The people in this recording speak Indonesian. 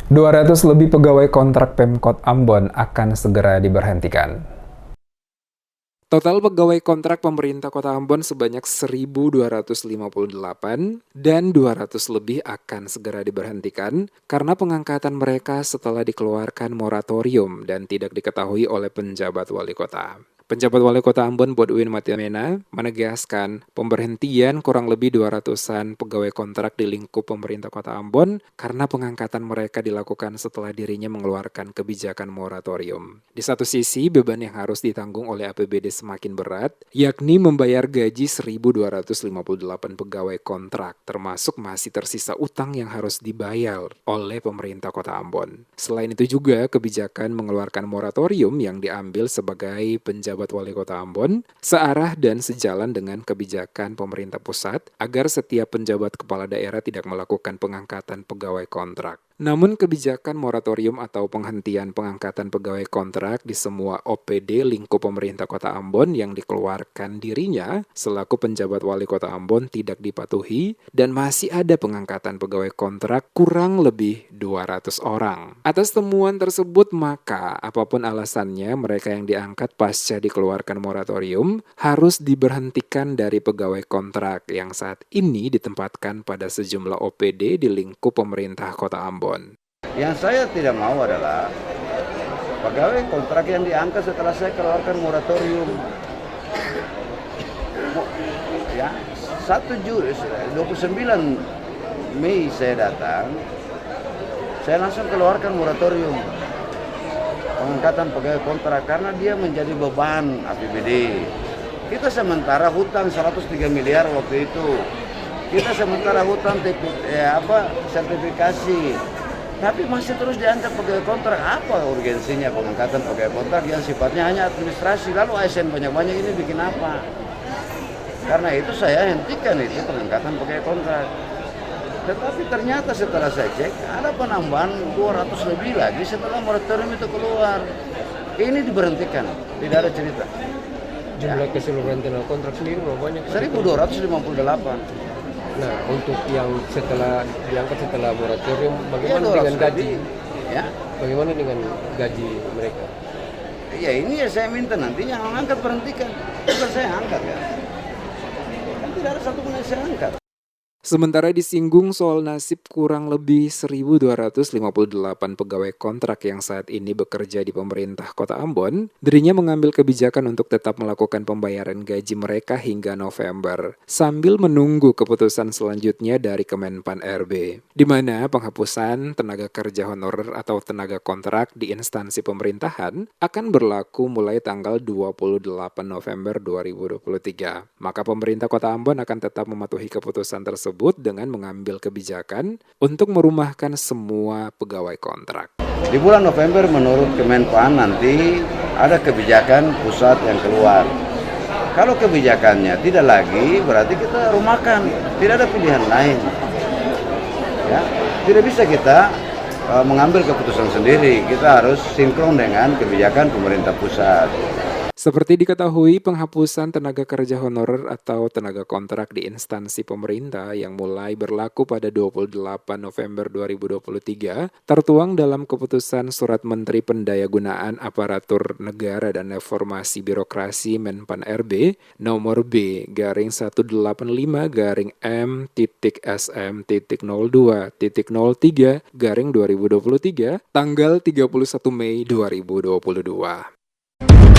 200 lebih pegawai kontrak Pemkot Ambon akan segera diberhentikan. Total pegawai kontrak pemerintah Kota Ambon sebanyak 1.258 dan 200 lebih akan segera diberhentikan karena pengangkatan mereka setelah dikeluarkan moratorium dan tidak diketahui oleh penjabat wali kota. Penjabat Wali Kota Ambon Bodwin Matiamena menegaskan pemberhentian kurang lebih 200-an pegawai kontrak di lingkup pemerintah Kota Ambon karena pengangkatan mereka dilakukan setelah dirinya mengeluarkan kebijakan moratorium. Di satu sisi, beban yang harus ditanggung oleh APBD semakin berat, yakni membayar gaji 1.258 pegawai kontrak, termasuk masih tersisa utang yang harus dibayar oleh pemerintah Kota Ambon. Selain itu juga, kebijakan mengeluarkan moratorium yang diambil sebagai penjabat Wali Kota Ambon searah dan sejalan dengan kebijakan pemerintah pusat agar setiap penjabat kepala daerah tidak melakukan pengangkatan pegawai kontrak. Namun kebijakan moratorium atau penghentian pengangkatan pegawai kontrak di semua OPD lingkup pemerintah Kota Ambon yang dikeluarkan dirinya selaku penjabat Wali Kota Ambon tidak dipatuhi dan masih ada pengangkatan pegawai kontrak kurang lebih 200 orang. Atas temuan tersebut maka apapun alasannya mereka yang diangkat pasca dikeluarkan moratorium harus diberhentikan dari pegawai kontrak yang saat ini ditempatkan pada sejumlah OPD di lingkup pemerintah Kota Ambon. Yang saya tidak mau adalah pegawai kontrak yang diangkat setelah saya keluarkan moratorium. Ya, 1 Juli 29 Mei saya datang, saya langsung keluarkan moratorium pengangkatan pegawai kontrak karena dia menjadi beban APBD. Kita sementara hutang 103 miliar waktu itu. Kita sementara hutang sertifikasi. Tapi masih terus diangkat pegawai kontrak. Apa urgensinya pengangkatan pegawai kontrak yang sifatnya hanya administrasi? Lalu ASN banyak-banyak ini bikin apa? Karena itu saya hentikan itu pengangkatan pegawai kontrak. Tetapi ternyata setelah saya cek ada penambahan 200 lebih lagi setelah moratorium itu keluar. Ini diberhentikan, tidak ada cerita. Jumlah keseluruhan tenor kontrak sendiri berapa banyak? 1.258. Nah, untuk yang setelah diangkat setelah moratorium, bagaimana dengan gaji? Ya. Bagaimana dengan gaji mereka? Ya ini ya saya minta nantinya yang angkat berhentikan. Bukan saya angkat ya. Kan tidak ada satu pun yang saya angkat. Sementara disinggung soal nasib kurang lebih 1.258 pegawai kontrak yang saat ini bekerja di pemerintah Kota Ambon, dirinya mengambil kebijakan untuk tetap melakukan pembayaran gaji mereka hingga November, sambil menunggu keputusan selanjutnya dari Kemenpan RB, di mana penghapusan tenaga kerja honorer atau tenaga kontrak di instansi pemerintahan akan berlaku mulai tanggal 28 November 2023. Maka pemerintah Kota Ambon akan tetap mematuhi keputusan tersebut dengan mengambil kebijakan untuk merumahkan semua pegawai kontrak. Di bulan November menurut Kemenpan nanti ada kebijakan pusat yang keluar. Kalau kebijakannya tidak lagi berarti kita rumahkan, tidak ada pilihan lain. Ya, tidak bisa kita mengambil keputusan sendiri, kita harus sinkron dengan kebijakan pemerintah pusat. Seperti diketahui, penghapusan tenaga kerja honorer atau tenaga kontrak di instansi pemerintah yang mulai berlaku pada 28 November 2023 tertuang dalam keputusan Surat Menteri Pendayagunaan Aparatur Negara dan Reformasi Birokrasi Menpan RB nomor B/M.SM.02.2023 tanggal 31 Mei 2022.